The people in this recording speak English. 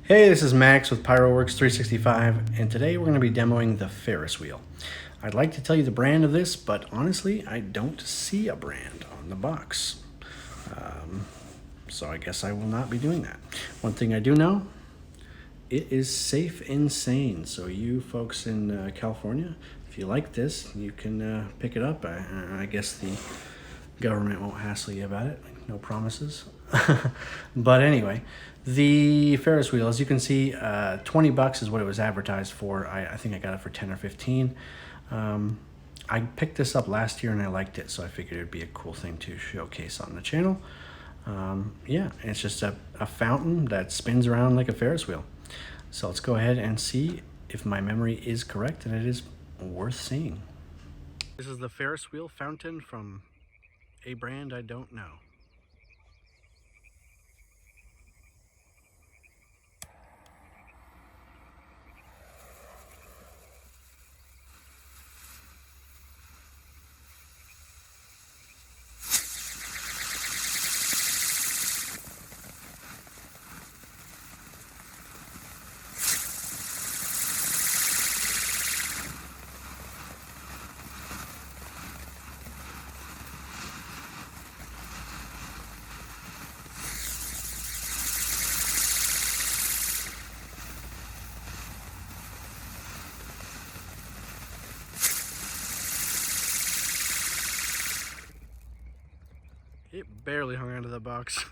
Hey, this is Max with PyroWorks 365, and today we're going to be demoing the Ferris Wheel. I'd like to tell you the brand of this, but honestly, I don't see a brand on the box. So I guess I will not be doing that. One thing I do know, it is safe and sane. So you folks in California, if you like this, you can pick it up. I guess the government won't hassle you about it. No promises. But anyway, the Ferris wheel, as you can see, 20 bucks is what it was advertised for. I think I got it for 10 or 15. I picked this up last year and I liked it, so I figured it'd be a cool thing to showcase on the channel. Yeah, it's just a fountain that spins around like a Ferris wheel. So let's go ahead and see if my memory is correct and it is worth seeing. This is the Ferris wheel fountain from a brand I don't know. It barely hung onto the box.